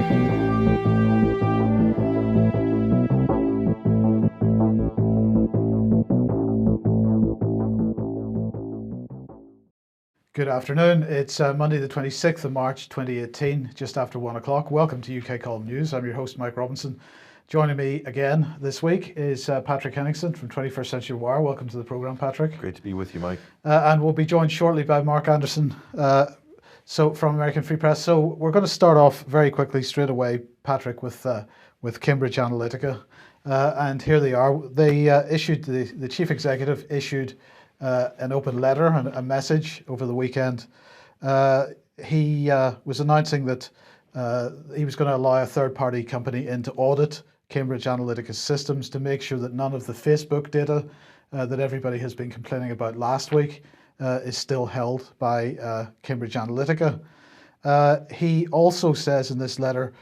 Good afternoon. It's Monday the 26th of March 2018, just after 1 o'clock. Welcome to UK Column News. I'm your host, Mike Robinson. Joining me again this week is Patrick Henningsen from 21st Century Wire. Welcome to the programme, Patrick. Great to be with you, Mike. And we'll be joined shortly by Mark Anderson from American Free Press. So we're going to start off very quickly straight away, Patrick, with Cambridge Analytica. And here they are. They issued, the chief executive issued an open letter and a message over the weekend. He was announcing that he was going to allow a third-party company in to audit Cambridge Analytica's systems to make sure that none of the Facebook data that everybody has been complaining about last week is still held by Cambridge Analytica. He also says in this letter,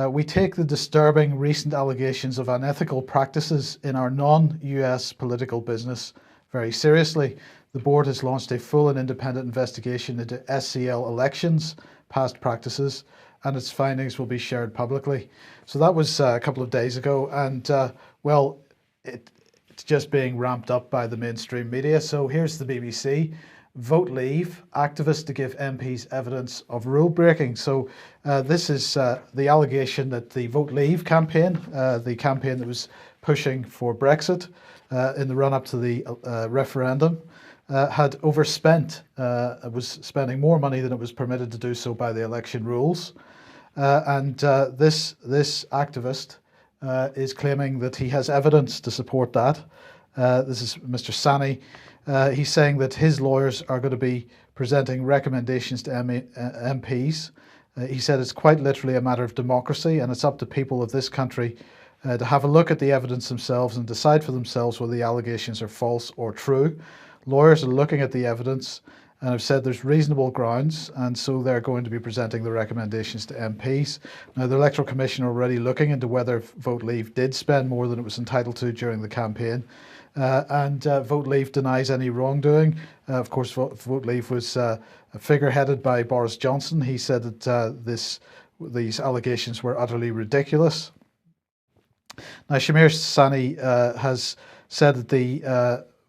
we take the disturbing recent allegations of unethical practices in our non-US political business very seriously. The board has launched a full and independent investigation into SCL elections, past practices, and its findings will be shared publicly. So that was a couple of days ago, and it's just being ramped up by the mainstream media. So here's the BBC. Vote Leave, activists to give MPs evidence of rule breaking. So this is the allegation that the Vote Leave campaign, the campaign that was pushing for Brexit in the run-up to the referendum, had overspent, was spending more money than it was permitted to do so by the election rules. This activist is claiming that he has evidence to support that. This is Mr. Sani. He's saying that his lawyers are going to be presenting recommendations to MPs. He said it's quite literally a matter of democracy, and it's up to people of this country to have a look at the evidence themselves and decide for themselves whether the allegations are false or true. Lawyers are looking at the evidence and have said there's reasonable grounds, and so they're going to be presenting the recommendations to MPs. Now, the Electoral Commission are already looking into whether Vote Leave did spend more than it was entitled to during the campaign. Vote Leave denies any wrongdoing. Of course, Vote Leave was figureheaded by Boris Johnson. He said that these allegations were utterly ridiculous. Now, Shamir Sani has said that the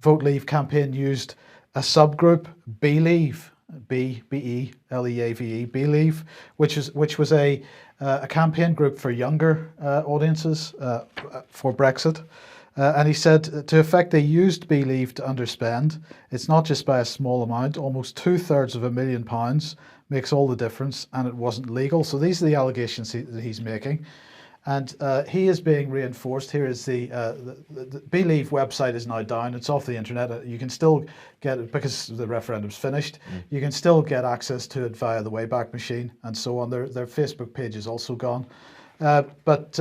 Vote Leave campaign used a subgroup, Beleave, B-E-L-E-A-V-E, Beleave, which was a campaign group for younger audiences for Brexit. And he said, to effect, they used Beleave to underspend. It's not just by a small amount, almost £2/3 of £1 million makes all the difference, and it wasn't legal. So these are the allegations that he's making. And he is being reinforced. Here is the Beleave website is now down. It's off the internet. You can still get it because the referendum's finished. You can still get access to it via the Wayback Machine and so on. Their Facebook page is also gone. But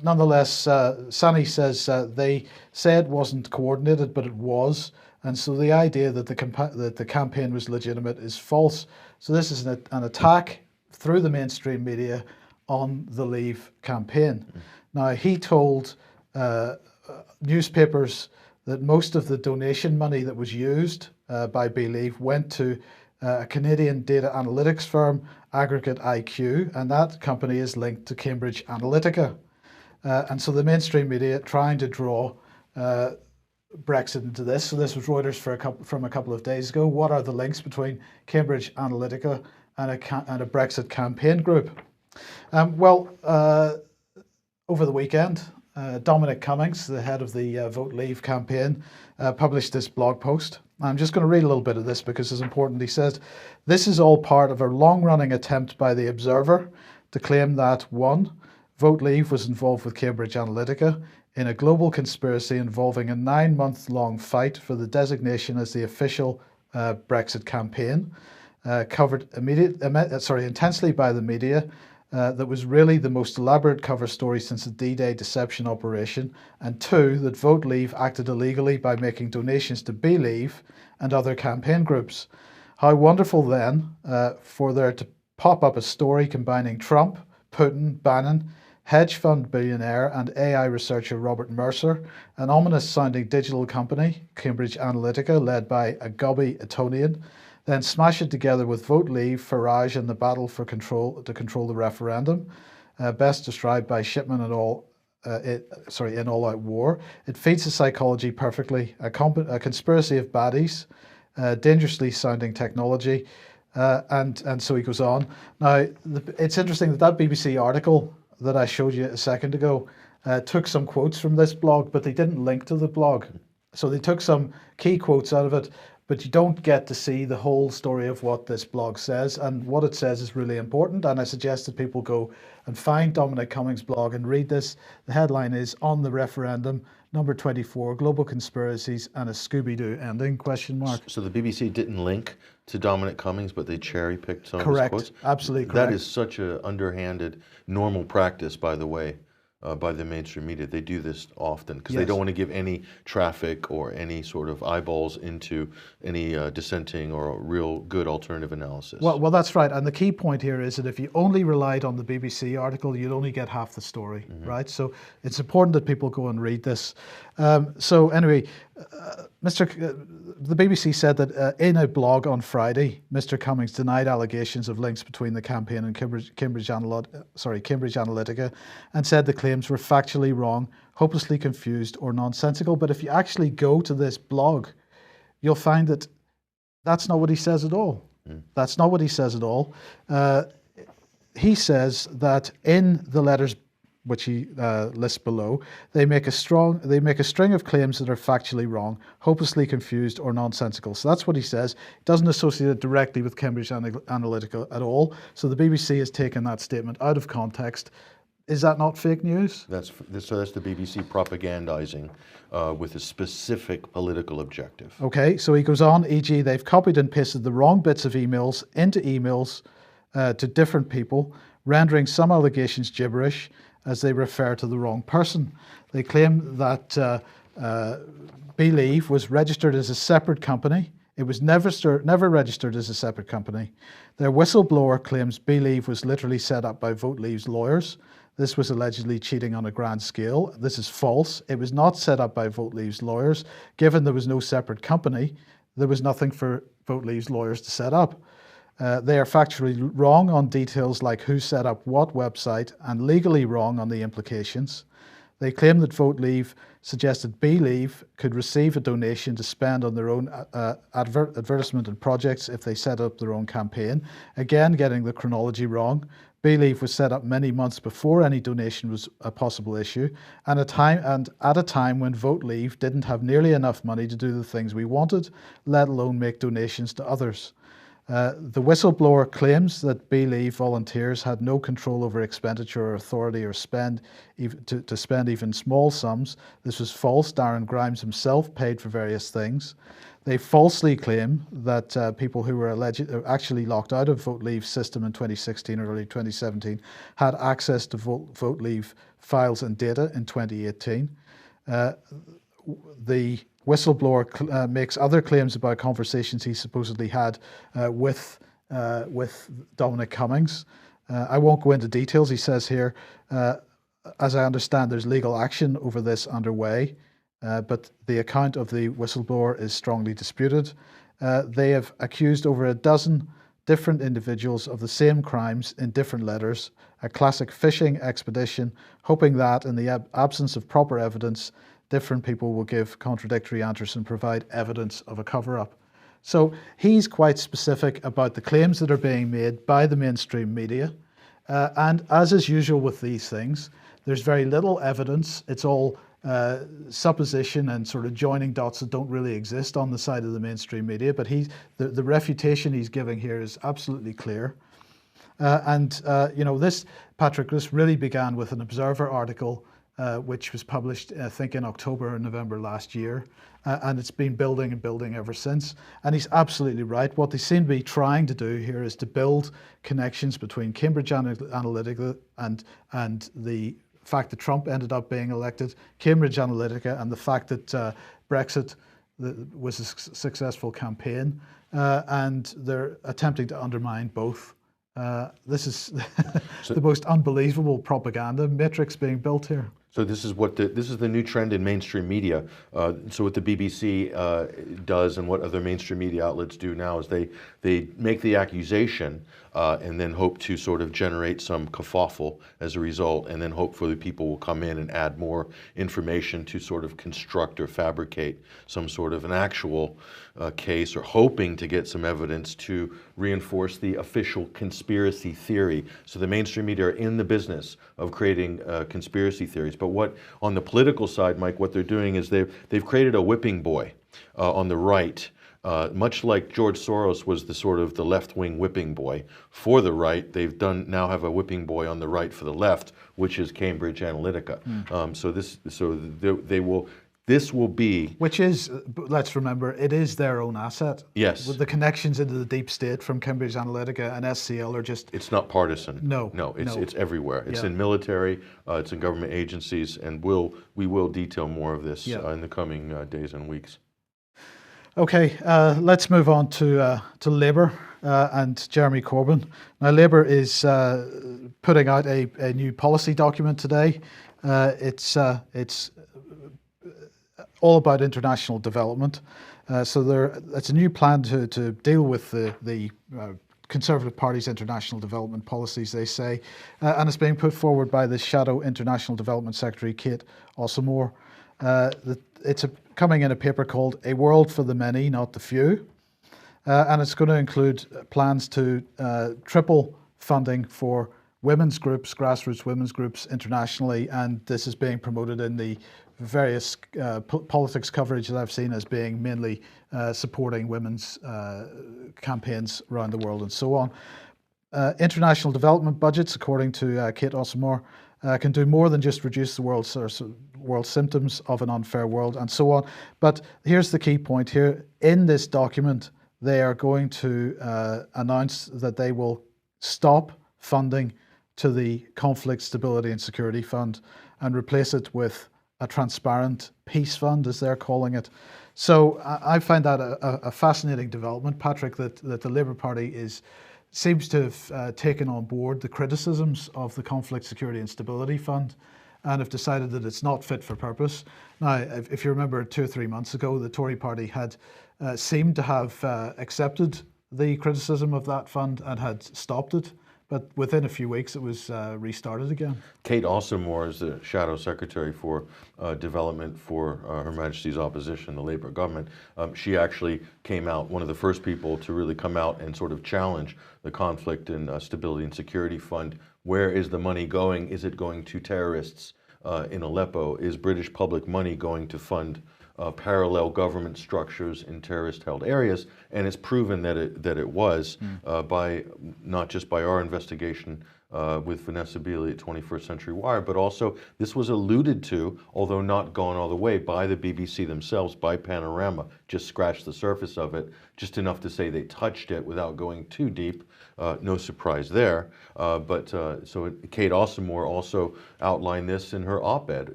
nonetheless, Sani says they said it wasn't coordinated, but it was. And so the idea that the campaign was legitimate is false. So this is an attack through the mainstream media on the Leave campaign. Now, he told newspapers that most of the donation money that was used by Beleave went to a Canadian data analytics firm, Aggregate IQ, and that company is linked to Cambridge Analytica. And so the mainstream media trying to draw Brexit into this. So this was Reuters from a couple of days ago. What are the links between Cambridge Analytica and a Brexit campaign group? Over the weekend, Dominic Cummings, the head of the Vote Leave campaign, published this blog post. I'm just going to read a little bit of this because it's important. He says, this is all part of a long-running attempt by the Observer to claim that, 1, Vote Leave was involved with Cambridge Analytica in a global conspiracy involving a 9-month-long fight for the designation as the official Brexit campaign, covered intensely by the media, that was really the most elaborate cover story since the D-Day deception operation, and 2, that Vote Leave acted illegally by making donations to Beleave and other campaign groups. How wonderful then for there to pop up a story combining Trump, Putin, Bannon, hedge fund billionaire and AI researcher Robert Mercer, an ominous-sounding digital company, Cambridge Analytica, led by a gobby Etonian, then smash it together with Vote Leave, Farage and the battle to control the referendum. best described by Shipman and all. In All Out War. It feeds the psychology perfectly. A conspiracy of baddies, dangerously sounding technology, and so he goes on. Now, it's interesting that BBC article that I showed you a second ago took some quotes from this blog, but they didn't link to the blog. So they took some key quotes out of it, but you don't get to see the whole story of what this blog says, and what it says is really important, and I suggest that people go and find Dominic Cummings' blog and read this. The headline is "On the Referendum, number 24, Global Conspiracies and a Scooby-Doo Ending?" ? So the BBC didn't link to Dominic Cummings, but they cherry-picked some of his quotes? Correct, absolutely correct. That is such an underhanded, normal practice, by the way. By the mainstream media. They do this often because they don't want to give any traffic or any sort of eyeballs into any dissenting or real good alternative analysis. Well, that's right. And the key point here is that if you only relied on the BBC article, you'd only get half the story, right? So it's important that people go and read this. So anyway, the BBC said that in a blog on Friday, Mr. Cummings denied allegations of links between the campaign and Cambridge Analytica, and said the claims were factually wrong, hopelessly confused, or nonsensical. But if you actually go to this blog, you'll find that that's not what he says at all. That's not what he says at all. He says that in the letters which he lists below, they make a string of claims that are factually wrong, hopelessly confused, or nonsensical. So that's what he says. He doesn't associate it directly with Cambridge Analytica at all. So the BBC has taken that statement out of context. Is that not fake news? That's the BBC propagandizing with a specific political objective. Okay, so he goes on, e.g. they've copied and pasted the wrong bits of emails into emails to different people, rendering some allegations gibberish as they refer to the wrong person. They claim that Believe was registered as a separate company. It was never registered as a separate company. Their whistleblower claims Believe was literally set up by Vote Leave's lawyers. This was allegedly cheating on a grand scale. This is false. It was not set up by Vote Leave's lawyers. Given there was no separate company, there was nothing for Vote Leave's lawyers to set up. They are factually wrong on details like who set up what website, and legally wrong on the implications. They claim that Vote Leave suggested Believe could receive a donation to spend on their own advertisement and projects if they set up their own campaign. Again, getting the chronology wrong. Believe was set up many months before any donation was a possible issue, and at a time when Vote Leave didn't have nearly enough money to do the things we wanted, let alone make donations to others. The whistleblower claims that Believe volunteers had no control over expenditure or authority or to spend even small sums. This was false. Darren Grimes himself paid for various things. They falsely claim that people who were actually locked out of Vote Leave's system in 2016 or early 2017 had access to Vote Leave files and data in 2018. The whistleblower makes other claims about conversations he supposedly had with Dominic Cummings. I won't go into details. He says here, as I understand, there's legal action over this underway, but the account of the whistleblower is strongly disputed. They have accused over a dozen different individuals of the same crimes in different letters, a classic fishing expedition, hoping that in the absence of proper evidence, different people will give contradictory answers and provide evidence of a cover-up. So he's quite specific about the claims that are being made by the mainstream media. And as is usual with these things, there's very little evidence. It's all supposition and sort of joining dots that don't really exist on the side of the mainstream media. But the refutation he's giving here is absolutely clear. This, Patrick, this really began with an Observer article which was published, I think, in October or November last year. And it's been building and building ever since. And he's absolutely right. What they seem to be trying to do here is to build connections between Cambridge Analytica and the fact that Trump ended up being elected, Cambridge Analytica, and the fact that Brexit was a successful campaign. And they're attempting to undermine both. This is the most unbelievable propaganda matrix being built here. So this is the new trend in mainstream media. So what the BBC does and what other mainstream media outlets do now is they make the accusation and then hope to sort of generate some kerfuffle as a result, and then hopefully people will come in and add more information to sort of construct or fabricate some sort of an actual case, or hoping to get some evidence to reinforce the official conspiracy theory. So the mainstream media are in the business of creating conspiracy theories. But what on the political side, Mike, what they're doing is they've created a whipping boy on the right. Much like George Soros was the sort of the left-wing whipping boy for the right, they've now have a whipping boy on the right for the left, which is Cambridge Analytica. This will be, which is, let's remember, it is their own asset. Yes. With the connections into the deep state from Cambridge Analytica and SCL are just. It's not partisan. No. It's everywhere. It's in military, it's in government agencies, and we will detail more of this in the coming days and weeks. Okay, let's move on to Labour and Jeremy Corbyn. Now, Labour is putting out a new policy document today. It's all about international development. It's a new plan to deal with the Conservative Party's international development policies, they say, and it's being put forward by the Shadow International Development Secretary, Kate Ossemore. It's coming in a paper called A World for the Many, Not the Few, and it's going to include plans to triple funding for women's groups, grassroots women's groups internationally, and this is being promoted in the various politics coverage that I've seen as being mainly supporting women's campaigns around the world and so on. International development budgets, according to Kate Ossemore, can do more than just reduce the world's symptoms of an unfair world and so on. But here's the key point here. In this document, they are going to announce that they will stop funding to the Conflict, Stability and Security Fund and replace it with a transparent peace fund, as they're calling it. So I find that a fascinating development, Patrick, that the Labour Party seems to have taken on board the criticisms of the Conflict, Security and Stability Fund and have decided that it's not fit for purpose. Now, if you remember 2 or 3 months ago, the Tory party had seemed to have accepted the criticism of that fund and had stopped it. But within a few weeks, it was restarted again. Kate Ossemore is the Shadow Secretary for Development for Her Majesty's opposition, the Labour government. She actually came out, one of the first people to really come out and sort of challenge the Conflict and Stability and Security Fund. Where is the money going? Is it going to terrorists in Aleppo? Is British public money going to fund parallel government structures in terrorist-held areas? And it's proven that it was by not just by our investigation with Vanessa Beeley at 21st Century Wire, but also this was alluded to, although not gone all the way, by the BBC themselves, by Panorama. Just scratched the surface of it, just enough to say they touched it without going too deep. No surprise there. So Kate Ossemore also outlined this in her op-ed,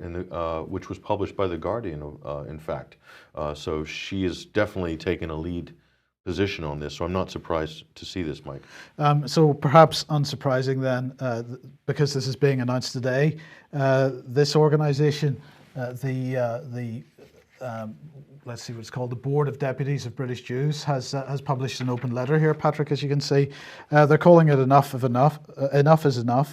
which was published by The Guardian, in fact. So she is definitely taken a lead position on this, so I'm not surprised to see this, Mike. So perhaps unsurprising then, because this is being announced today, this organisation, let's see what it's called, the Board of Deputies of British Jews, has published an open letter here, Patrick, as you can see. They're calling it enough is enough,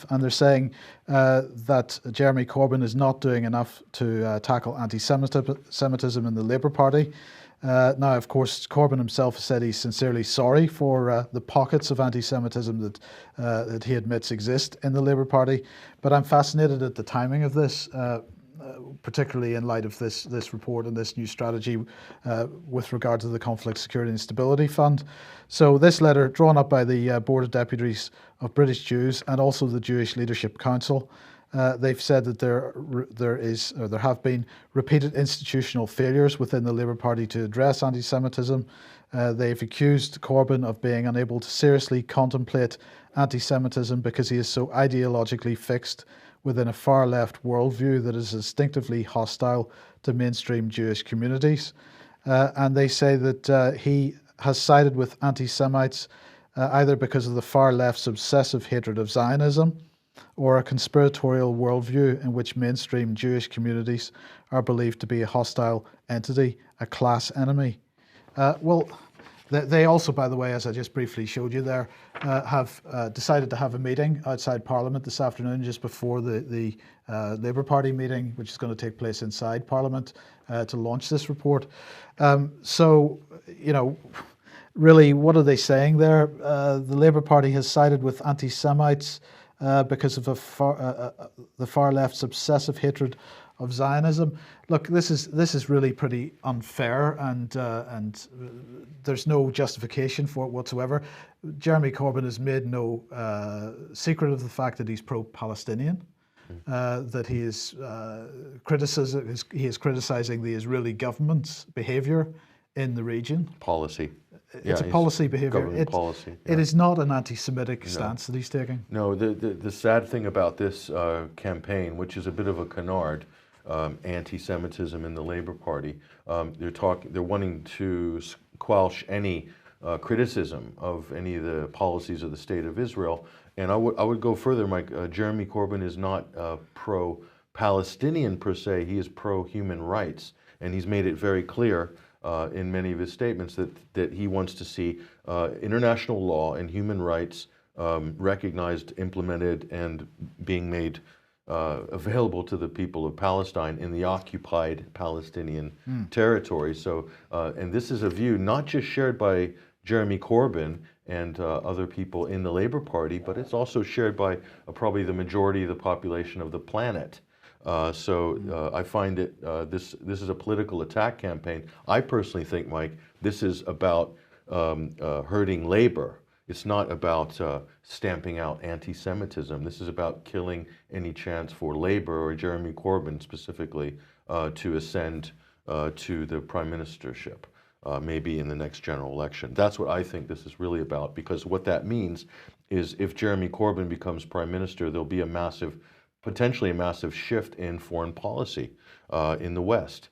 and they're saying that Jeremy Corbyn is not doing enough to tackle anti-Semitism in the Labour Party. Now, of course, Corbyn himself has said he's sincerely sorry for the pockets of anti-Semitism that he admits exist in the Labour Party. But I'm fascinated at the timing of this, particularly in light of this report and this new strategy with regard to the Conflict, Security and Stability Fund. So this letter, drawn up by the Board of Deputies of British Jews and also the Jewish Leadership Council, they've said that there have been repeated institutional failures within the Labour Party to address anti-Semitism. They've accused Corbyn of being unable to seriously contemplate anti-Semitism because he is so ideologically fixed within a far-left worldview that is instinctively hostile to mainstream Jewish communities. And they say that he has sided with anti-Semites either because of the far-left's obsessive hatred of Zionism, or a conspiratorial worldview in which mainstream Jewish communities are believed to be a hostile entity, a class enemy. Well, they also, by the way, as I just briefly showed you there, have decided to have a meeting outside Parliament this afternoon, just before the Labour Party meeting, which is going to take place inside Parliament, to launch this report. So, you know, really, what are they saying there? The Labour Party has sided with anti-Semites because of the far left's obsessive hatred of Zionism. Look, this is really pretty unfair, and there's no justification for it whatsoever. Jeremy Corbyn has made no secret of the fact that he's pro-Palestinian, that he is criticizing the Israeli government's behaviour in the region. Policy. It's a policy behaviour. Government policy. It is not an anti-Semitic stance that he's taking. No, the sad thing about this campaign, which is a bit of a canard, anti-Semitism in the Labour Party, they're wanting to squelch any criticism of any of the policies of the State of Israel. And I would go further, Mike. Jeremy Corbyn is not pro-Palestinian per se. He is pro-human rights, and he's made it very clear in many of his statements that he wants to see international law and human rights recognized, implemented, and being made available to the people of Palestine in the occupied Palestinian territory. So, and this is a view not just shared by Jeremy Corbyn and other people in the Labour Party, but it's also shared by probably the majority of the population of the planet. So I find it, this is a political attack campaign. I personally think, Mike, this is about hurting labor. It's not about stamping out anti-Semitism. This is about killing any chance for Labour, or Jeremy Corbyn specifically, to ascend to the prime ministership, maybe in the next general election. That's what I think this is really about, because what that means is if Jeremy Corbyn becomes prime minister, there'll be potentially a massive shift in foreign policy in the West.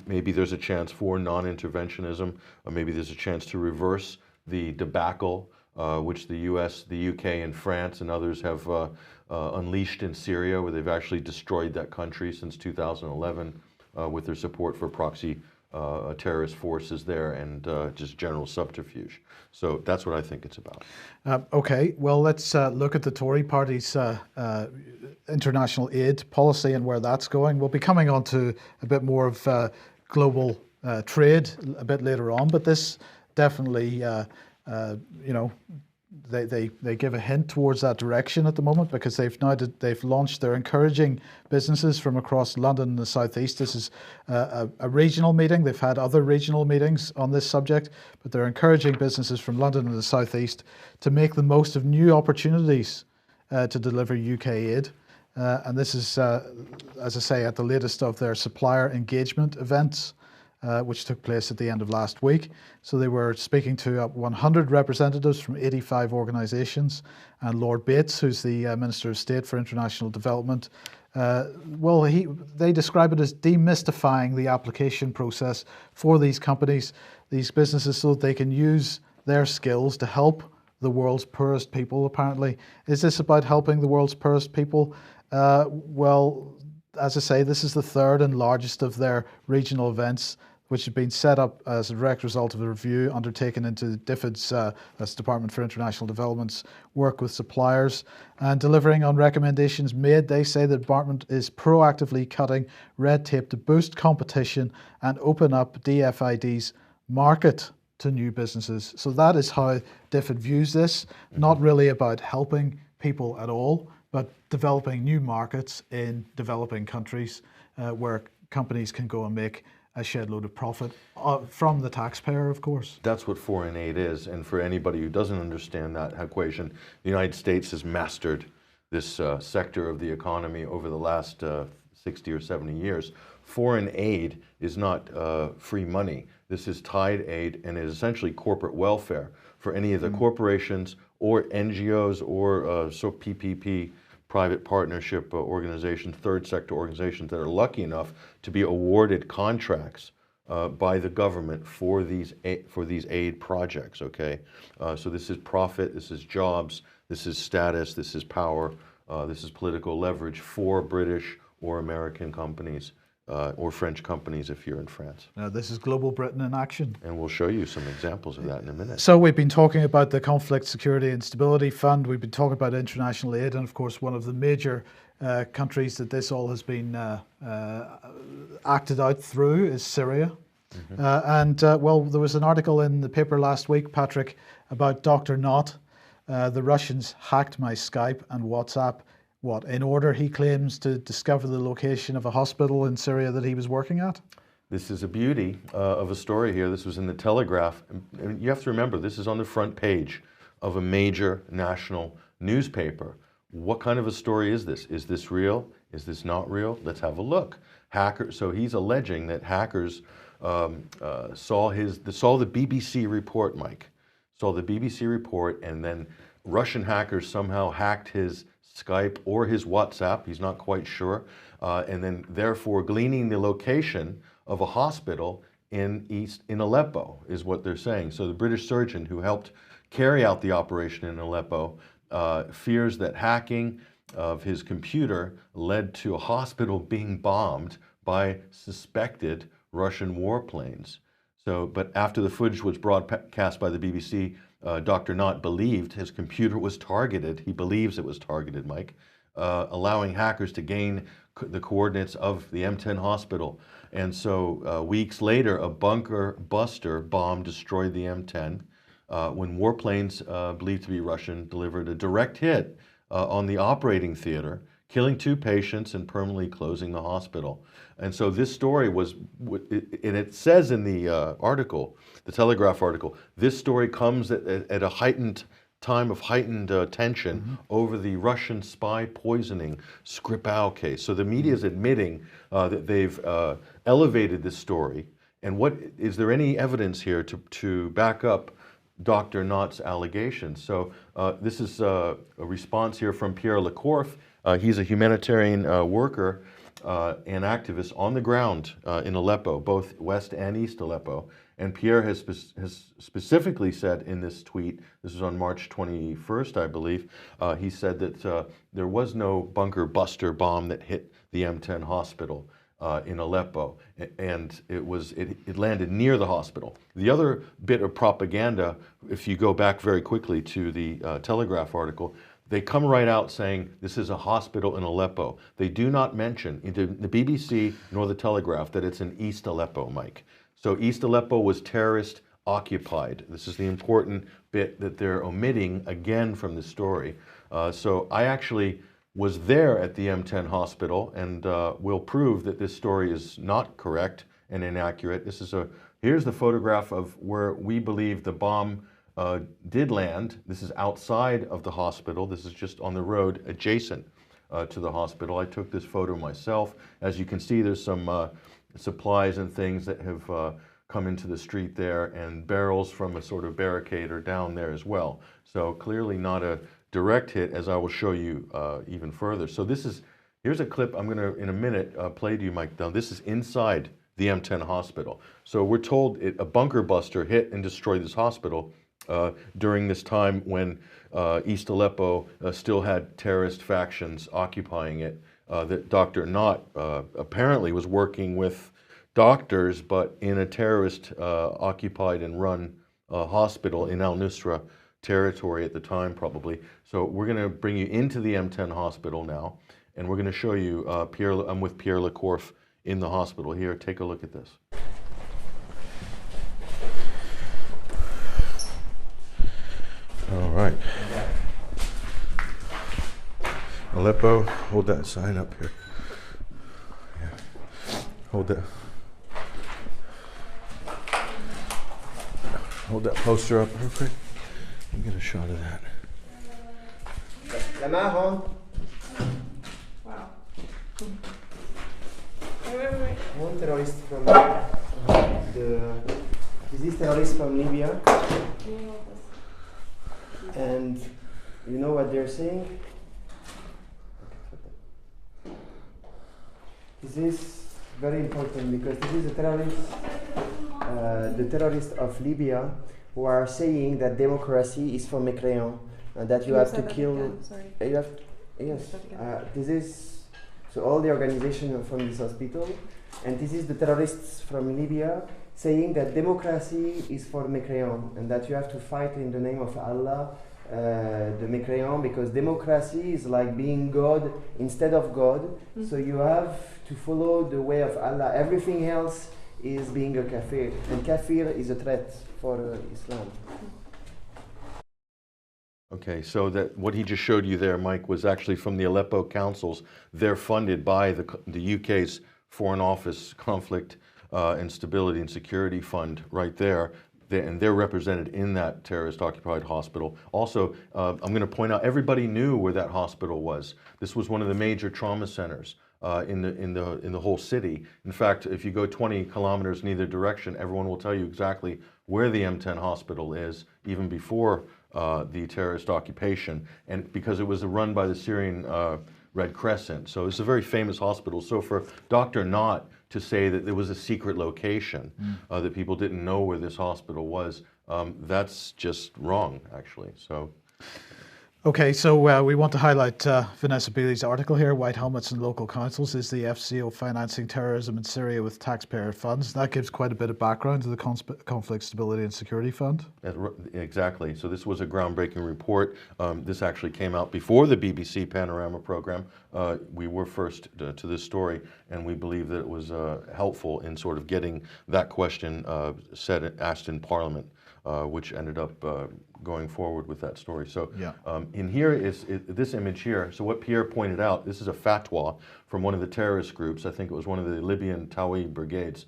Maybe there's a chance for non-interventionism, or maybe there's a chance to reverse the debacle which the US, the UK, and France and others have unleashed in Syria, where they've actually destroyed that country since 2011 with their support for proxy terrorist forces there and just general subterfuge. So that's what I think it's about. Okay, well, let's look at the Tory party's international aid policy and where that's going. We'll be coming on to a bit more of global trade a bit later on, but this definitely, you know, they give a hint towards that direction at the moment, because they've launched, they're encouraging businesses from across London and the southeast. This is a regional meeting. They've had other regional meetings on this subject, but they're encouraging businesses from London and the southeast to make the most of new opportunities to deliver UK aid. And this is, as I say, at the latest of their supplier engagement events, which took place at the end of last week. So they were speaking to 100 representatives from 85 organisations, and Lord Bates, who's the Minister of State for International Development, well, they describe it as demystifying the application process for these companies, these businesses, so that they can use their skills to help the world's poorest people, apparently. Is this about helping the world's poorest people? Well, as I say, this is the third and largest of their regional events, which have been set up as a direct result of a review undertaken into DFID's, that's Department for International Development's work with suppliers, and delivering on recommendations made. They say the department is proactively cutting red tape to boost competition and open up DFID's market to new businesses. So that is how DFID views this, not really about helping people at all, but developing new markets in developing countries where companies can go and make a shed load of profit from the taxpayer, of course. That's what foreign aid is. And for anybody who doesn't understand that equation, the United States has mastered this sector of the economy over the last 60 or 70 years. Foreign aid is not free money. This is tied aid, and it is essentially corporate welfare for any of the corporations or NGOs or PPP, private partnership organizations, third sector organizations that are lucky enough to be awarded contracts by the government for these aid projects. Okay, so this is profit, this is jobs, this is status, this is power This is political leverage for British or American companies, or French companies if you're in France. Now, this is global Britain in action. And we'll show you some examples of that in a minute. So we've been talking about the Conflict, Security and Stability Fund. We've been talking about international aid. And of course, one of the major countries that this all has been acted out through is Syria. Well, there was an article in the paper last week, Patrick, about Dr. Nott. The Russians hacked my Skype and WhatsApp. What, in order, he claims, to discover the location of a hospital in Syria that he was working at? This is a beauty of a story here. This was in the Telegraph. And you have to remember, this is on the front page of a major national newspaper. What kind of a story is this? Is this real? Is this not real? Let's have a look. So he's alleging that hackers saw the BBC report, Mike. Saw the BBC report, and then Russian hackers somehow hacked his Skype or his WhatsApp, he's not quite sure, and then therefore gleaning the location of a hospital in Aleppo is what they're saying. So the British surgeon who helped carry out the operation in Aleppo fears that hacking of his computer led to a hospital being bombed by suspected Russian warplanes. But after the footage was broadcast by the BBC, Dr. Nott believed his computer was targeted. He believes it was targeted, Mike, allowing hackers to gain the coordinates of the M10 hospital. And so weeks later, a bunker buster bomb destroyed the M10 when warplanes believed to be Russian delivered a direct hit on the operating theater, killing 2 patients and permanently closing the hospital. And so this story was, and it says in the article, the Telegraph article, this story comes at a heightened time of heightened tension over the Russian spy poisoning Skripal case. So the media is admitting that they've elevated this story. And is there any evidence here to back up Dr. Nott's allegations? So this is a response here from Pierre Lecorf. He's a humanitarian worker and activist on the ground in Aleppo, both West and East Aleppo. And Pierre has specifically said in this tweet, this is on March 21st, I believe, he said that there was no bunker buster bomb that hit the M10 hospital in Aleppo, and it landed near the hospital. The other bit of propaganda, if you go back very quickly to the Telegraph article, they come right out saying this is a hospital in Aleppo. They do not mention in the BBC nor the Telegraph that it's in East Aleppo, Mike. So East Aleppo was terrorist occupied. This is the important bit that they're omitting again from the story. So I actually was there at the M10 hospital and will prove that this story is not correct and inaccurate. Here's the photograph of where we believe the bomb did land. This is outside of the hospital. This is just on the road adjacent to the hospital. I took this photo myself. As you can see, there's some supplies and things that have come into the street there, and barrels from a sort of barricade are down there as well. So clearly not a direct hit, as I will show you even further. So here's a clip I'm going to, in a minute, play to you, Mike. Now, this is inside the M10 hospital. So we're told a bunker buster hit and destroyed this hospital during this time when East Aleppo still had terrorist factions occupying it. That Dr. Nott apparently was working with doctors, but in a terrorist occupied and run hospital in al-Nusra territory at the time, probably. So we're going to bring you into the M10 hospital now, and we're going to show you I'm with Pierre Lecorf in the hospital here. Take a look at this. All right. Aleppo, hold that sign up here. Yeah. Hold that poster up real quick. Let me get a shot of that. Wow. One terrorist from this terrorist from Libya, and you know what they're saying? This is very important because this is the terrorists of Libya who are saying that democracy is for mécréants and that you have to kill. Yes, this is so all the organization from this hospital, and this is the terrorists from Libya saying that democracy is for mécréants and that you have to fight in the name of Allah, the mécréants, because democracy is like being God instead of God. So you have to follow the way of Allah. Everything else is being a kafir, and kafir is a threat for Islam. Okay, so that what he just showed you there, Mike, was actually from the Aleppo councils. They're funded by the UK's Foreign Office Conflict and Stability and Security Fund right there. And they're represented in that terrorist-occupied hospital. Also, I'm going to point out, everybody knew where that hospital was. This was one of the major trauma centers in the whole city. In fact, if you go 20 kilometers in either direction, everyone will tell you exactly where the M10 hospital is, even before the terrorist occupation, and because it was run by the Syrian Red Crescent. So it's a very famous hospital. So for Dr. Nott to say that there was a secret location, that people didn't know where this hospital was, that's just wrong, actually. So. Okay, so we want to highlight Vanessa Beeley's article here, White Helmets and Local Councils, is the FCO financing terrorism in Syria with taxpayer funds? That gives quite a bit of background to the Conflict Stability and Security Fund. Exactly, so this was a groundbreaking report. This actually came out before the BBC Panorama program. We were first to this story, and we believe that it was helpful in sort of getting that question asked in Parliament, which ended up going forward with that story. So in here is this image here. So what Pierre pointed out, this is a fatwa from one of the terrorist groups. I think it was one of the Libyan Tawi brigades,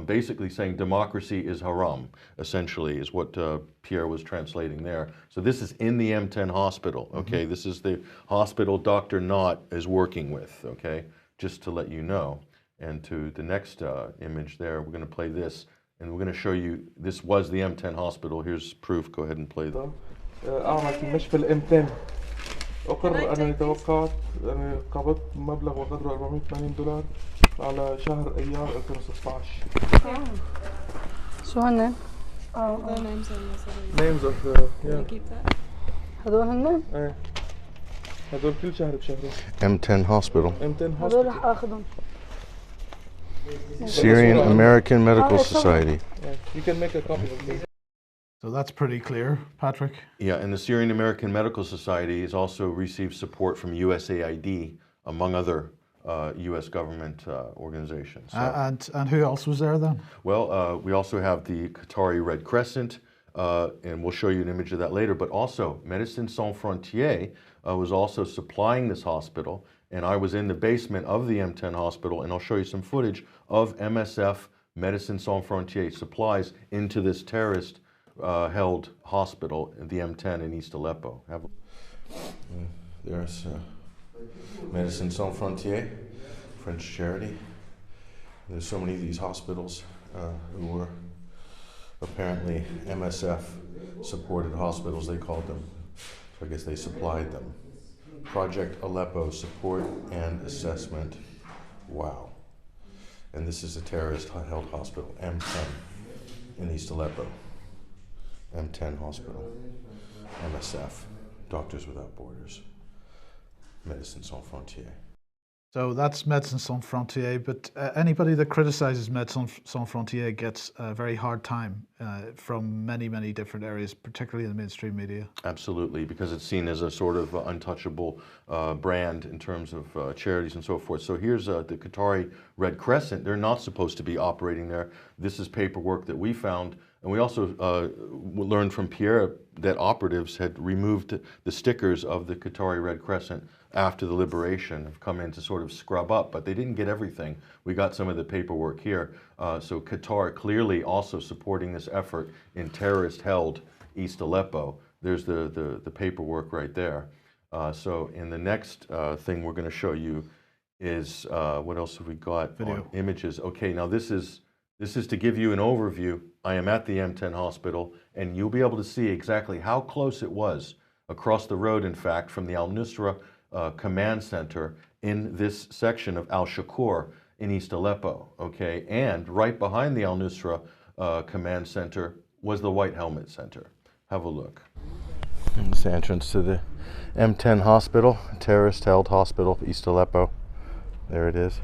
basically saying democracy is haram, essentially, is what Pierre was translating there. So this is in the M10 hospital, okay? This is the hospital Dr. Nott is working with, okay? Just to let you know. And to the next image there, we're going to play this. And we're going to show you, this was the M10 hospital. Here's proof. Go ahead and play that. أعمل في مشفى الإم10. أقر أنني توقعت أني قبضت مبلغ وقدره $480 على شهر أيار 2016. شو هن؟ Names of هذول هن؟ إيه. هذول كل شهر بشهرين. M10 hospital. M10 هذول hospital. رح آخذهم. Syrian American Medical Society. Yeah, you can make a copy of this. So that's pretty clear, Patrick. Yeah, and the Syrian American Medical Society has also received support from USAID, among other U.S. government organizations. So, And who else was there then? well, we also have the Qatari Red Crescent, and we'll show you an image of that later, but also Médecins Sans Frontières was also supplying this hospital, and I was in the basement of the M10 hospital, and I'll show you some footage of MSF, Médecins Sans Frontières, supplies into this terrorist held hospital, the M10 in East Aleppo. There's Médecins Sans Frontières, French charity. There's so many of these hospitals who were apparently MSF supported hospitals, they called them. So I guess they supplied them. Project Aleppo Support and Assessment. Wow. And this is a terrorist held hospital, M10 in East Aleppo. M10 hospital, MSF, Doctors Without Borders, Médecins Sans Frontières. So that's Médecins Sans Frontières, but anybody that criticizes Médecins Sans Frontières gets a very hard time from many, many different areas, particularly in the mainstream media. Absolutely, because it's seen as a sort of untouchable brand in terms of charities and so forth. So here's the Qatari Red Crescent. They're not supposed to be operating there. This is paperwork that we found. And we also learned from Pierre that operatives had removed the stickers of the Qatari Red Crescent after the liberation, have come in to sort of scrub up, but they didn't get everything. We got some of the paperwork here. So Qatar clearly also supporting this effort in terrorist-held East Aleppo. There's the paperwork right there. So in the next thing we're going to show you is, what else have we got? Video. Images. Okay, now this is to give you an overview. I am at the M10 hospital, and you'll be able to see exactly how close it was across the road, in fact, from the Al-Nusra command center in this section of Al-Shakur in East Aleppo, okay? And right behind the Al-Nusra command center was the White Helmet Center. Have a look. It's the entrance to the M10 hospital, terrorist-held hospital, East Aleppo. There it is.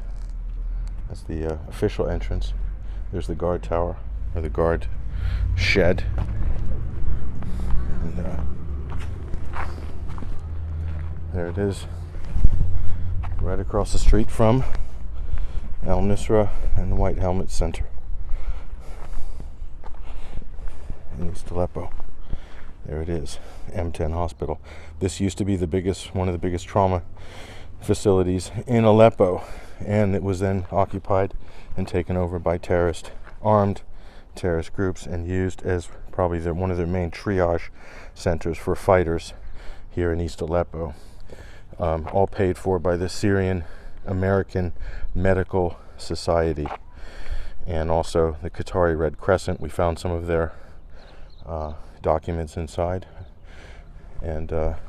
That's the official entrance. There's the guard tower, or the guard shed. And, there it is, right across the street from Al Nusra and the White Helmet Center in East Aleppo. There it is, M10 Hospital. This used to be one of the biggest trauma facilities in Aleppo, and it was then occupied and taken over by armed terrorist groups, and used as probably one of their main triage centers for fighters here in East Aleppo. All paid for by the Syrian American Medical Society and also the Qatari Red Crescent. We found some of their documents inside, and other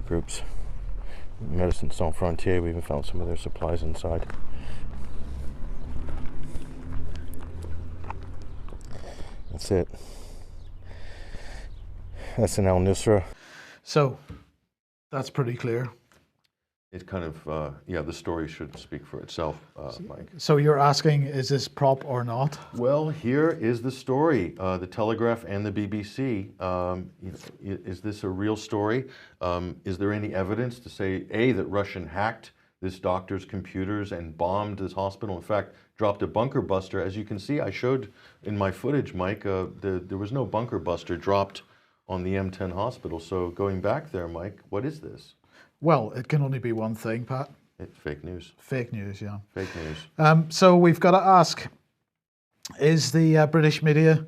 groups. Médecins Sans Frontières, we even found some of their supplies inside. That's it. That's an Al Nusra. So that's pretty clear. It kind of, the story should speak for itself, Mike. So you're asking, is this prop or not? Well, here is the story. The Telegraph and the BBC. Is this a real story? Is there any evidence to say, A, that Russian hacked this doctor's computers and bombed this hospital? In fact, dropped a bunker buster. As you can see, I showed in my footage, Mike, there was no bunker buster dropped on the M10 hospital. So going back there, Mike, what is this? Well, it can only be one thing, Pat. It's fake news. Fake news, yeah. Fake news. So we've got to ask, is the British media,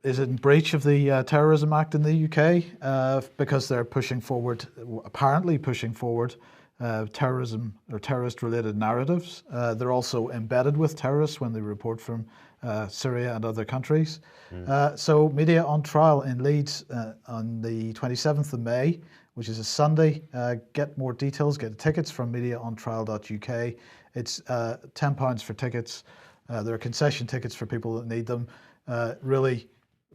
is it in breach of the Terrorism Act in the UK? Because they're apparently pushing forward terrorism or terrorist-related narratives. They're also embedded with terrorists when they report from Syria and other countries. So media on trial in Leeds on the 27th of May, which is a Sunday. Get more details, get tickets from mediaontrial.uk. It's £10 for tickets. There are concession tickets for people that need them. Really,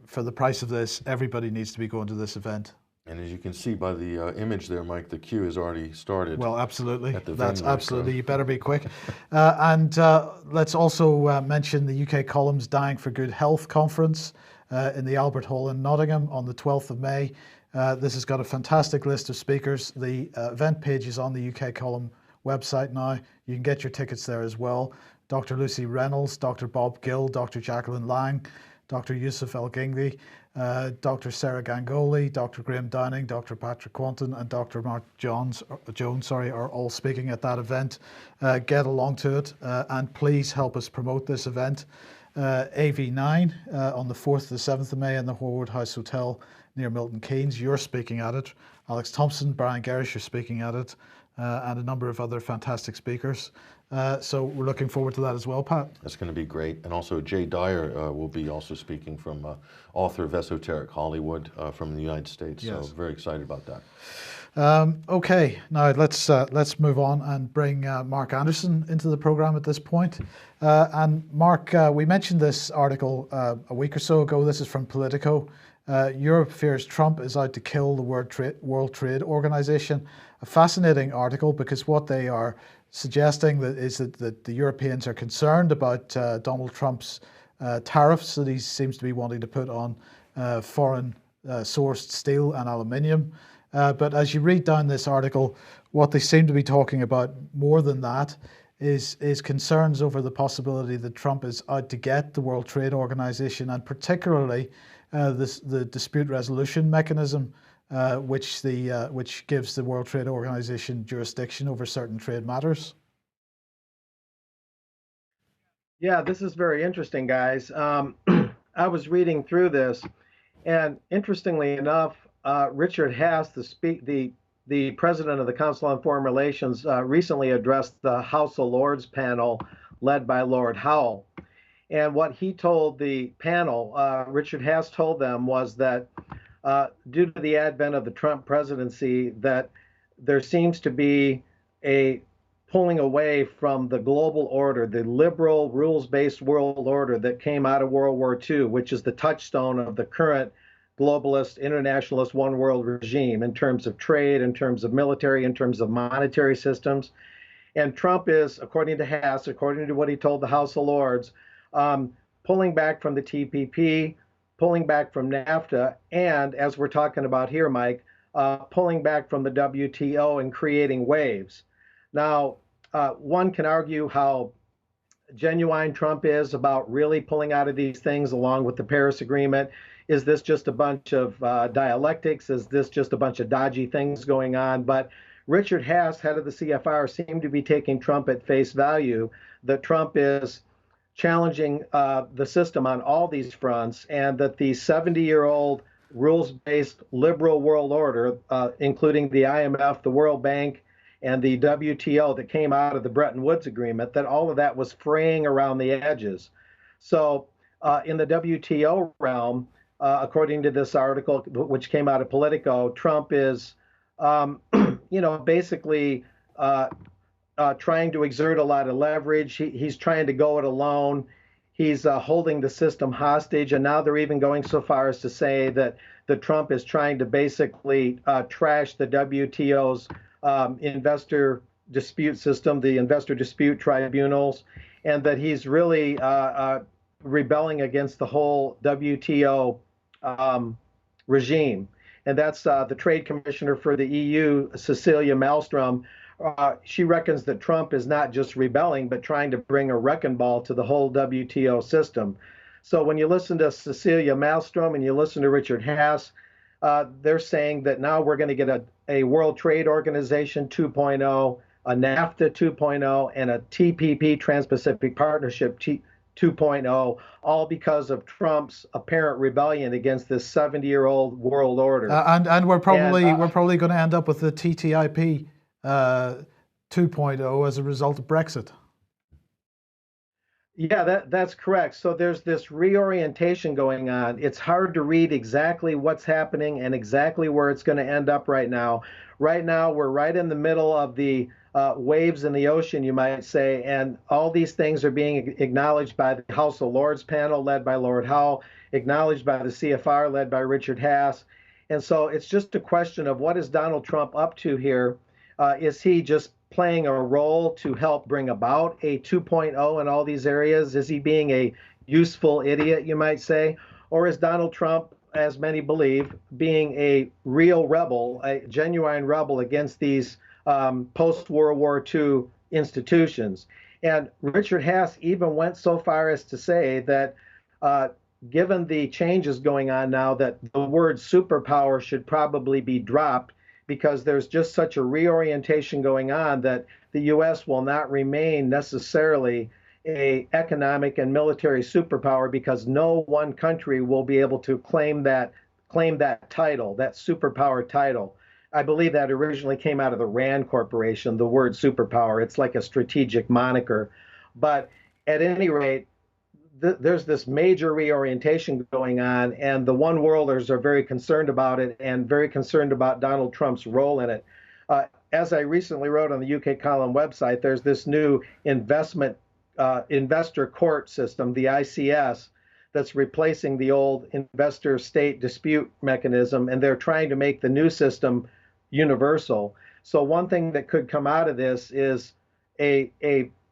for the price of this, everybody needs to be going to this event. And as you can see by the image there, Mike, the queue has already started. Well, absolutely. That's venue, absolutely. so. You better be quick. And let's also mention the UK Columns Dying for Good Health conference in the Albert Hall in Nottingham on the 12th of May. This has got a fantastic list of speakers. The event page is on the UK Column website now. You can get your tickets there as well. Dr. Lucy Reynolds, Dr. Bob Gill, Dr. Jacqueline Lang, Dr. Yusuf El-Gingdi, Dr. Sarah Gangoli, Dr. Graham Downing, Dr. Patrick Quanton, and Dr. Mark Jones are all speaking at that event. Get along to it, and please help us promote this event. AV9 on the 4th to the 7th of May in the Horwood House Hotel near Milton Keynes. You're speaking at it. Alex Thompson, Brian Gerrish are speaking at it, and a number of other fantastic speakers. So we're looking forward to that as well, Pat. That's going to be great. And also Jay Dyer will be also speaking, from author of Esoteric Hollywood from the United States. Yes. So very excited about that. Okay, now let's move on and bring Mark Anderson into the program at this point. And Mark, we mentioned this article a week or so ago. This is from Politico. Europe fears Trump is out to kill the World Trade Organization. A fascinating article, because what they are suggesting is that the Europeans are concerned about Donald Trump's tariffs that he seems to be wanting to put on foreign sourced steel and aluminium. But as you read down this article, what they seem to be talking about more than that is concerns over the possibility that Trump is out to get the World Trade Organization, and particularly the dispute resolution mechanism, which gives the World Trade Organization jurisdiction over certain trade matters. Yeah, this is very interesting, guys. I was reading through this, and interestingly enough, Richard Haass, the president of the Council on Foreign Relations, recently addressed the House of Lords panel led by Lord Howell. And what he told the panel, Richard Haass told them, was that due to the advent of the Trump presidency, that there seems to be a pulling away from the global order, the liberal rules-based world order that came out of World War II, which is the touchstone of the current globalist, internationalist, one world regime in terms of trade, in terms of military, in terms of monetary systems. And Trump is, according to Haas, according to what he told the House of Lords, pulling back from the TPP, pulling back from NAFTA, and as we're talking about here, Mike, pulling back from the WTO and creating waves. Now, one can argue how genuine Trump is about really pulling out of these things along with the Paris Agreement. Is this just a bunch of dialectics? Is this just a bunch of dodgy things going on? But Richard Haas, head of the CFR, seemed to be taking Trump at face value, that Trump is challenging the system on all these fronts, and that the 70-year-old rules-based liberal world order, including the IMF, the World Bank, and the WTO that came out of the Bretton Woods Agreement, that all of that was fraying around the edges. So in the WTO realm, according to this article, which came out of Politico, Trump is, basically trying to exert a lot of leverage. He's trying to go it alone. He's holding the system hostage. And now they're even going so far as to say that Trump is trying to basically trash the WTO's investor dispute system, the investor dispute tribunals, and that he's really rebelling against the whole WTO regime. And that's the trade commissioner for the EU, Cecilia Malmström. She reckons that Trump is not just rebelling, but trying to bring a wrecking ball to the whole WTO system. So when you listen to Cecilia Malmström and you listen to Richard Haas, they're saying that now we're going to get a World Trade Organization 2.0, a NAFTA 2.0, and a TPP, Trans-Pacific Partnership 2.0, all because of Trump's apparent rebellion against this 70-year-old world order. And we're probably going to end up with the TTIP 2.0 as a result of Brexit. Yeah, that's correct. So there's this reorientation going on. It's hard to read exactly what's happening and exactly where it's going to end up right now. Right now, we're right in the middle of the waves in the ocean, you might say, and all these things are being acknowledged by the House of Lords panel led by Lord Howe, acknowledged by the CFR led by Richard Haas. And so it's just a question of what is Donald Trump up to here? Is he just playing a role to help bring about a 2.0 in all these areas? Is he being a useful idiot, you might say? Or is Donald Trump, as many believe, being a real rebel, a genuine rebel against these post-World War II institutions? And Richard Haas even went so far as to say that given the changes going on now, that the word superpower should probably be dropped, because there's just such a reorientation going on that the U.S. will not remain necessarily an economic and military superpower, because no one country will be able to claim that title, that superpower title. I believe that originally came out of the Rand Corporation, the word superpower. It's like a strategic moniker. But at any rate, there's this major reorientation going on, and the one worlders are very concerned about it and very concerned about Donald Trump's role in it. As I recently wrote on the UK Column website, there's this new investor court system, the ICS, that's replacing the old investor state dispute mechanism, and they're trying to make the new system universal. So one thing that could come out of this is a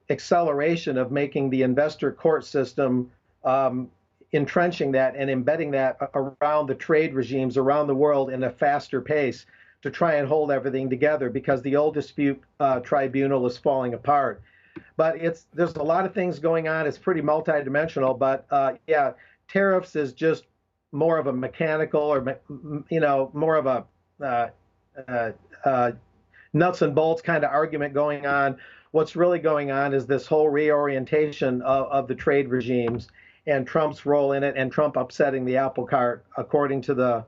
acceleration of making the investor court system, entrenching that and embedding that around the trade regimes around the world in a faster pace to try and hold everything together, because the old dispute tribunal is falling apart. But there's a lot of things going on. It's pretty multidimensional, but yeah, tariffs is just more of a mechanical, or more of a nuts and bolts kind of argument going on. What's really going on is this whole reorientation of the trade regimes and Trump's role in it, and Trump upsetting the apple cart, according to the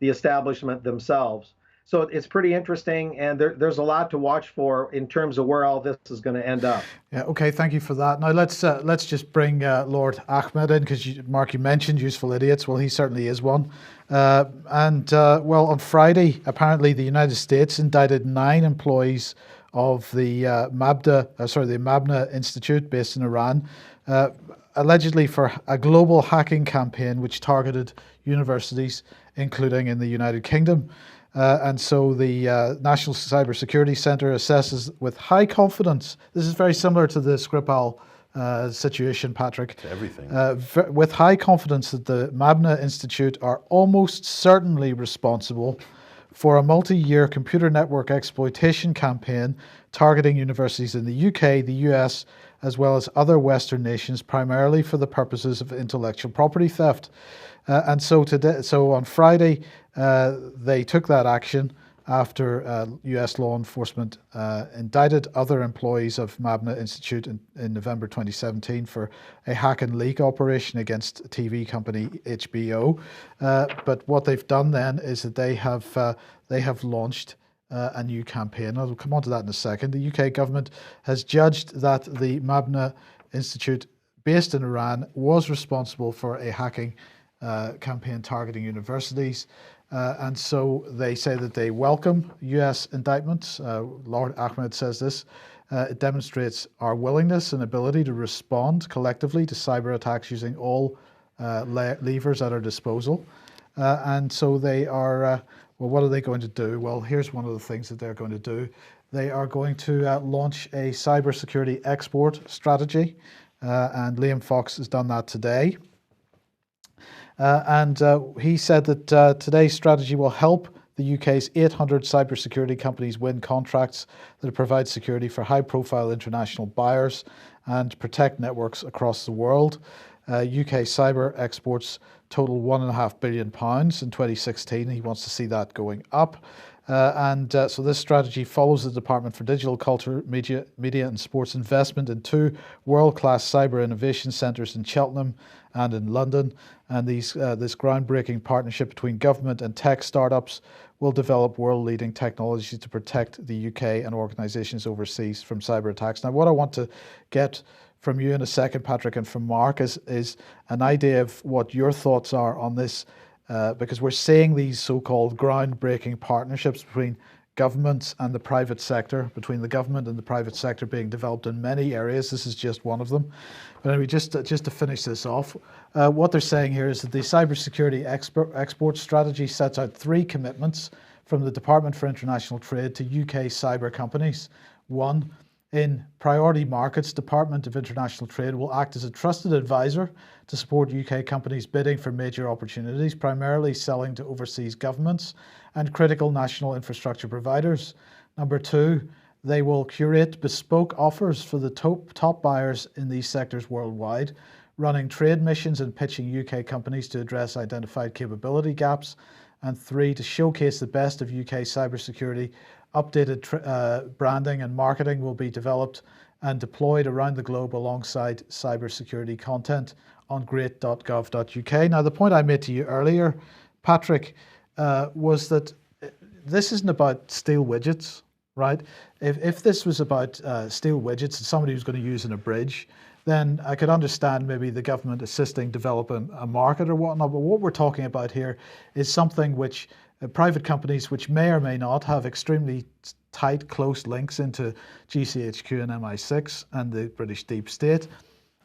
establishment themselves. So it's pretty interesting, and there's a lot to watch for in terms of where all this is going to end up. Yeah. Okay. Thank you for that. Now let's just bring Lord Ahmad in, because Mark, you mentioned useful idiots. Well, he certainly is one. Well, on Friday, apparently the United States indicted 9 employees of the the Mabna Institute based in Iran, allegedly for a global hacking campaign which targeted universities, including in the United Kingdom. And so the National Cybersecurity Centre assesses with high confidence, this is very similar to the Skripal situation, Patrick. To everything. With high confidence that the Mabna Institute are almost certainly responsible for a multi-year computer network exploitation campaign targeting universities in the UK, the US, as well as other Western nations, primarily for the purposes of intellectual property theft. And so on Friday, they took that action after US law enforcement indicted other employees of Mabna Institute in November 2017 for a hack and leak operation against TV company HBO. But what they've done then is that they have launched a new campaign. I'll come on to that in a second. The UK government has judged that the Mabna Institute, based in Iran, was responsible for a hacking campaign targeting universities. And so they say that they welcome US indictments. Lord Ahmad says this. It demonstrates our willingness and ability to respond collectively to cyber attacks using all levers at our disposal. And so they are, well, what are they going to do? Well, here's one of the things that they're going to do. They are going to launch a cybersecurity export strategy. And Liam Fox has done that today. And he said that today's strategy will help the UK's 800 cybersecurity companies win contracts that provide security for high-profile international buyers and protect networks across the world. UK cyber exports total £1.5 billion in 2016. He wants to see that going up. So this strategy follows the Department for Digital Culture, Media and Sports investment in 2 world-class cyber innovation centres in Cheltenham and in London. And this groundbreaking partnership between government and tech startups will develop world-leading technology to protect the UK and organisations overseas from cyber attacks. Now, what I want to get from you in a second, Patrick, and from Mark is an idea of what your thoughts are on this, because we're seeing these so-called groundbreaking partnerships between governments and the private sector, between the government and the private sector being developed in many areas. This is just one of them. But anyway, just to finish this off, what they're saying here is that the cybersecurity export strategy sets out 3 commitments from the Department for International Trade to UK cyber companies. 1, in priority markets, Department of International Trade will act as a trusted advisor to support UK companies bidding for major opportunities, primarily selling to overseas governments and critical national infrastructure providers. Number 2, they will curate bespoke offers for the top buyers in these sectors worldwide, running trade missions and pitching UK companies to address identified capability gaps. And 3, to showcase the best of UK cybersecurity, updated branding and marketing will be developed and deployed around the globe alongside cybersecurity content on great.gov.uk. Now, the point I made to you earlier, Patrick, was that this isn't about steel widgets, right? If this was about steel widgets that somebody was going to use in a bridge, then I could understand maybe the government assisting developing a market or whatnot. But what we're talking about here is something which private companies, which may or may not have extremely tight, close links into GCHQ and MI6 and the British deep state.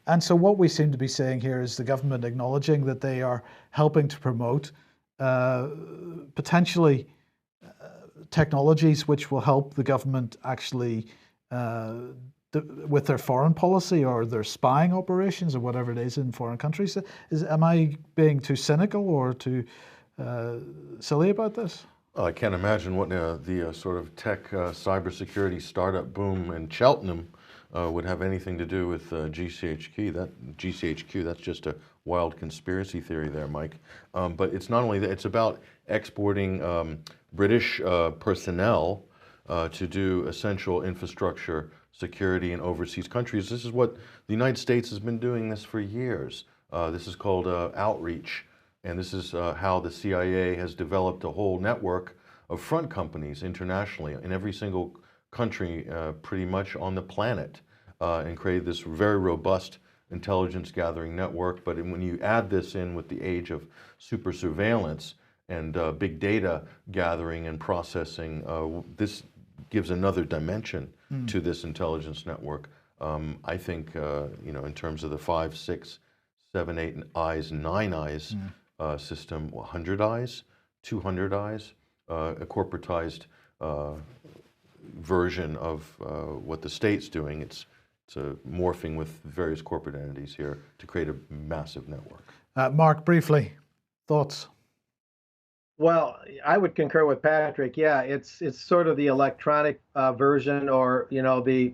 And so what we seem to be saying here is the government acknowledging that they are helping to promote potentially technologies which will help the government actually with their foreign policy or their spying operations or whatever it is in foreign countries. Am I being too cynical or too silly about this? I can't imagine what the sort of tech cybersecurity startup boom in Cheltenham would have anything to do with GCHQ. That's just a wild conspiracy theory there, Mike. But it's not only that, it's about exporting British personnel to do essential infrastructure security in overseas countries. This is what the United States has been doing this for years. This is called outreach. And this is how the CIA has developed a whole network of front companies internationally in every single country pretty much on the planet and created this very robust intelligence gathering network. But when you add this in with the age of super surveillance and big data gathering and processing, this gives another dimension to this intelligence network. I think, in terms of the 5, 6, 7, 8 eyes, 9 eyes system, 100 eyes, 200 eyes, a corporatized version of what the state's doing. It's morphing with various corporate entities here to create a massive network. Mark, briefly, thoughts? Well, I would concur with Patrick. Yeah, it's sort of the electronic version, or the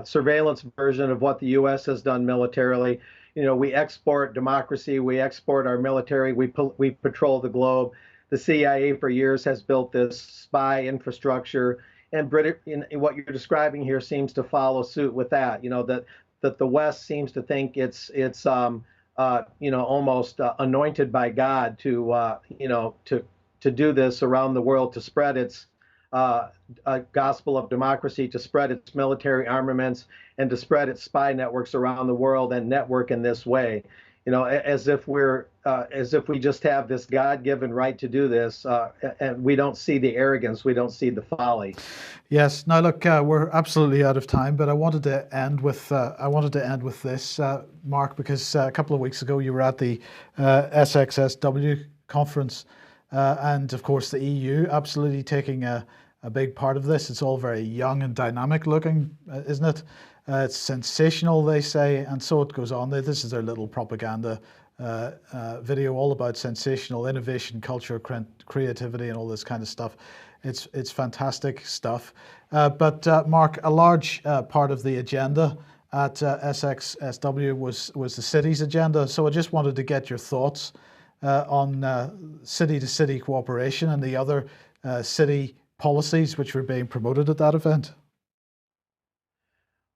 surveillance version of what the U.S. has done militarily. We export democracy, we export our military, we patrol the globe. The CIA for years has built this spy infrastructure, and what you're describing here seems to follow suit with that. That the West seems to think it's almost anointed by God to do this around the world, to spread its gospel of democracy, to spread its military armaments, and to spread its spy networks around the world and network in this way. As if we just have this God-given right to do this, and we don't see the arrogance, we don't see the folly. Yes. Now, look, we're absolutely out of time, but I wanted to end with this, Mark, because a couple of weeks ago you were at the SxSW conference, and of course the EU absolutely taking a big part of this. It's all very young and dynamic looking, isn't it? It's sensational, they say, and so it goes on. This is their little propaganda video, all about sensational innovation, culture, creativity, and all this kind of stuff. It's fantastic stuff. But Mark, a large part of the agenda at SxSW was the city's agenda. So I just wanted to get your thoughts on city-to-city cooperation and the other city policies which were being promoted at that event.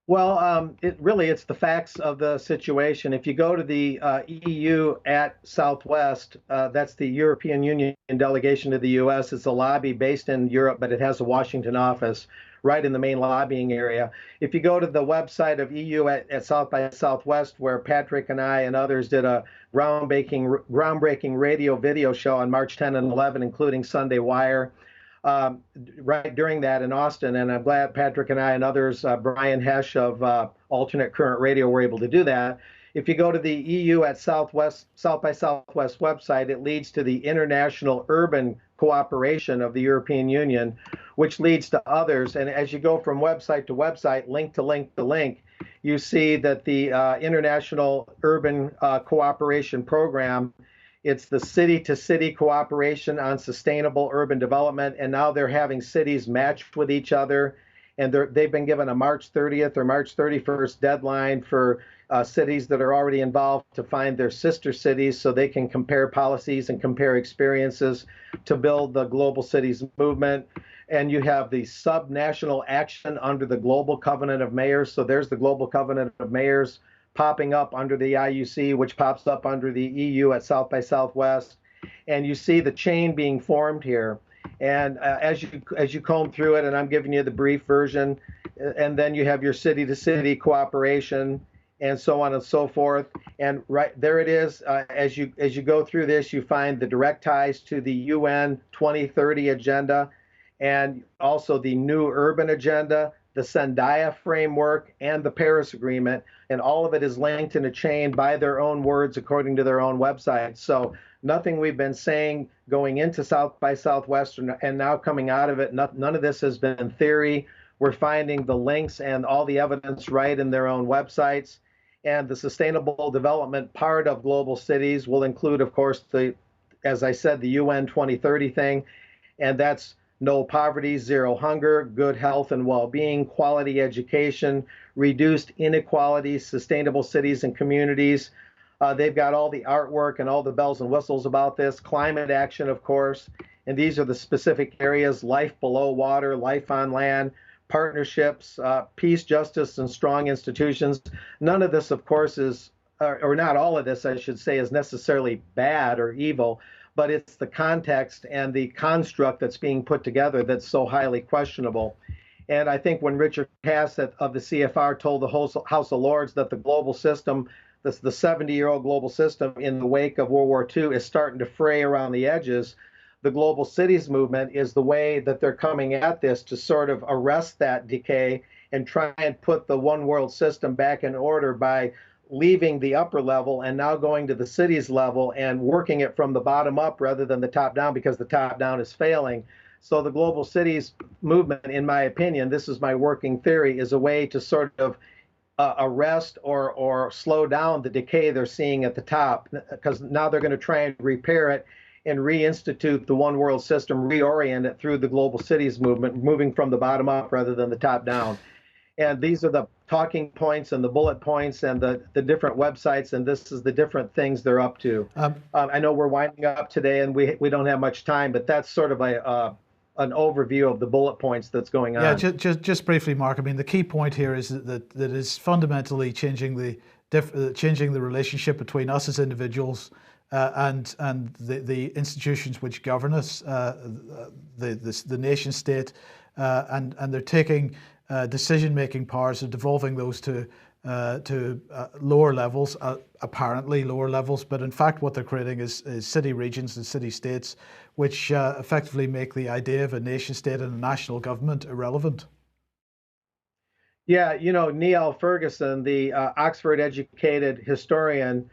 Well, it's the facts of the situation. If you go to the EU at Southwest, that's the European Union delegation to the U.S. It's a lobby based in Europe, but it has a Washington office right in the main lobbying area. If you go to the website of EU at South by Southwest, where Patrick and I and others did a groundbreaking radio video show on March 10 and 11, including Sunday Wire, right during that in Austin, and I'm glad Patrick and I and others, Brian Hesh of Alternate Current Radio, were able to do that. If you go to the EU at South by Southwest website, it leads to the International Urban Cooperation of the European Union, which leads to others. And as you go from website to website, link to link to link, you see that the International Urban Cooperation Program, it's the city-to-city cooperation on sustainable urban development, and now they're having cities matched with each other, and they've been given a March 30th or March 31st deadline for cities that are already involved to find their sister cities so they can compare policies and compare experiences to build the global cities movement. And you have the sub-national action under the Global Covenant of Mayors. So there's the Global Covenant of Mayors popping up under the IUC, which pops up under the EU at South by Southwest. And you see the chain being formed here. And as you comb through it, and I'm giving you the brief version, and then you have your city-to-city cooperation, and so on and so forth. And right there it is. As you go through this, you find the direct ties to the UN 2030 agenda, and also the new urban agenda, the Zendaya framework, and the Paris Agreement, and all of it is linked in a chain by their own words according to their own website. So nothing we've been saying going into South by Southwest and now coming out of it, none of this has been theory. We're finding the links and all the evidence right in their own websites. And the sustainable development part of global cities will include, of course, as I said, the UN 2030 thing, and that's no poverty, zero hunger, good health and well-being, quality education, reduced inequalities, sustainable cities and communities. They've got all the artwork and all the bells and whistles about this. Climate action, of course, and these are the specific areas: life below water, life on land, partnerships, peace, justice, and strong institutions. None of this, of course, is, or not all of this, I should say, is necessarily bad or evil, but it's the context and the construct that's being put together that's so highly questionable. And I think when Richard Haas of the CFR told the House of Lords that the global system, the 70-year-old global system in the wake of World War II is starting to fray around the edges, the global cities movement is the way that they're coming at this to sort of arrest that decay and try and put the one world system back in order by leaving the upper level and now going to the cities level and working it from the bottom up rather than the top down, because the top down is failing. So the global cities movement, in my opinion, this is my working theory, is a way to sort of arrest or slow down the decay they're seeing at the top, because now they're going to try and repair it and reinstitute the one world system, reorient it through the global cities movement, moving from the bottom up rather than the top down. And these are the talking points and the bullet points and the different websites, and this is the different things they're up to. I know we're winding up today and we don't have much time, but that's sort of an overview of the bullet points that's going on. Yeah, just briefly, Mark. I mean, the key point here is that is fundamentally changing the relationship between us as individuals and the institutions which govern us, the nation state, and they're taking decision-making powers and devolving those to lower levels, apparently lower levels, but in fact what they're creating is city regions and city states, which effectively make the idea of a nation state and a national government irrelevant. Yeah, you know, Niall Ferguson, the Oxford-educated historian,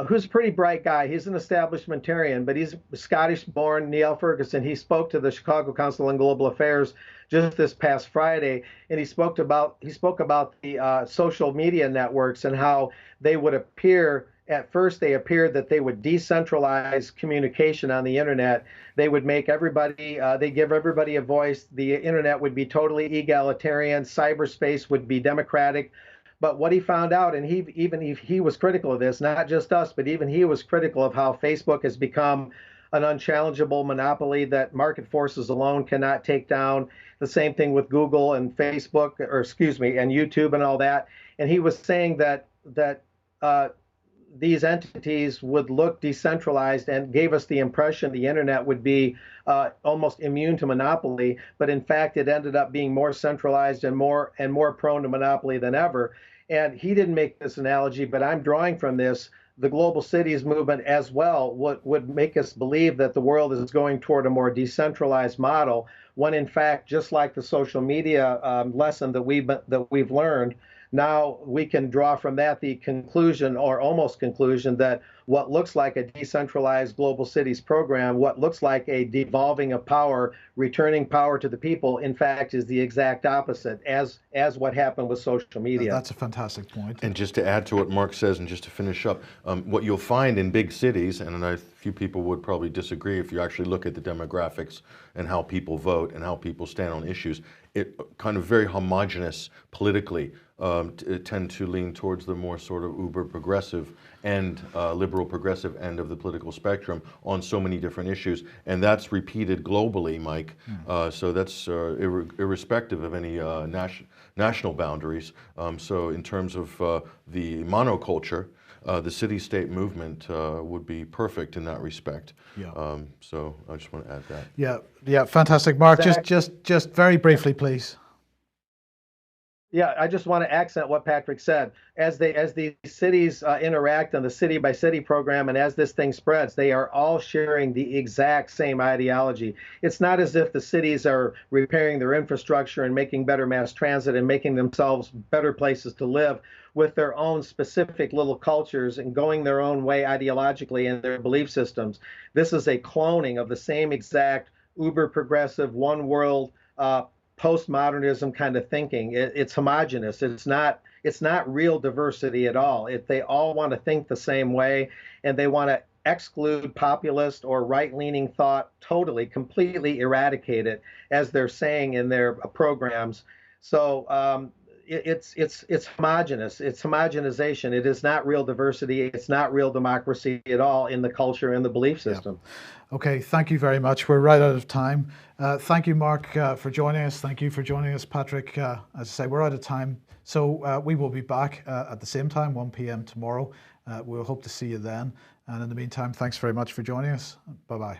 who's a pretty bright guy. He's an establishmentarian, but he's Scottish-born, Niall Ferguson. He spoke to the Chicago Council on Global Affairs just this past Friday, and he spoke about the social media networks and how they would appear. At first, they appeared that they would decentralize communication on the internet. They would make everybody, they give everybody a voice. The internet would be totally egalitarian. Cyberspace would be democratic. But what he found out, and he was critical of this, not just us, but even he was critical of how Facebook has become an unchallengeable monopoly that market forces alone cannot take down. The same thing with Google and Facebook, and YouTube and all that. And he was saying that these entities would look decentralized and gave us the impression the internet would be almost immune to monopoly, but in fact it ended up being more centralized and more prone to monopoly than ever. And he didn't make this analogy, but I'm drawing from this. The global cities movement as well would make us believe that the world is going toward a more decentralized model, when in fact, just like the social media lesson that we've learned, now we can draw from that the conclusion, or almost conclusion, that what looks like a decentralized global cities program, what looks like a devolving of power, returning power to the people, in fact, is the exact opposite, as what happened with social media. That's a fantastic point. And just to add to what Mark says, and just to finish up, what you'll find in big cities, and a few people would probably disagree if you actually look at the demographics and how people vote and how people stand on issues, it kind of very homogenous politically, tend to lean towards the more sort of uber progressive and liberal progressive end of the political spectrum on so many different issues, and that's repeated globally, Mike. So that's irrespective of any national boundaries. So in terms of the monoculture, the city-state movement would be perfect in that respect. Yeah. So I just want to add that. Yeah, fantastic, Mark. Just very briefly, please. Yeah, I just want to accent what Patrick said. As the cities interact on the city by city program, and as this thing spreads, they are all sharing the exact same ideology. It's not as if the cities are repairing their infrastructure and making better mass transit and making themselves better places to live with their own specific little cultures and going their own way ideologically in their belief systems. This is a cloning of the same exact uber progressive, one world, postmodernism kind of thinking. It's homogenous. It's not real diversity at all. They all want to think the same way, and they want to exclude populist or right-leaning thought totally, completely eradicate it, as they're saying in their programs. So it's homogenous. It's homogenization. It is not real diversity. It's not real democracy at all in the culture and the belief system. Yeah. Okay, thank you very much. We're right out of time. Thank you, Mark, for joining us. Thank you for joining us, Patrick. As I say, we're out of time. So we will be back at the same time, 1 p.m. tomorrow. We'll hope to see you then. And in the meantime, thanks very much for joining us. Bye-bye.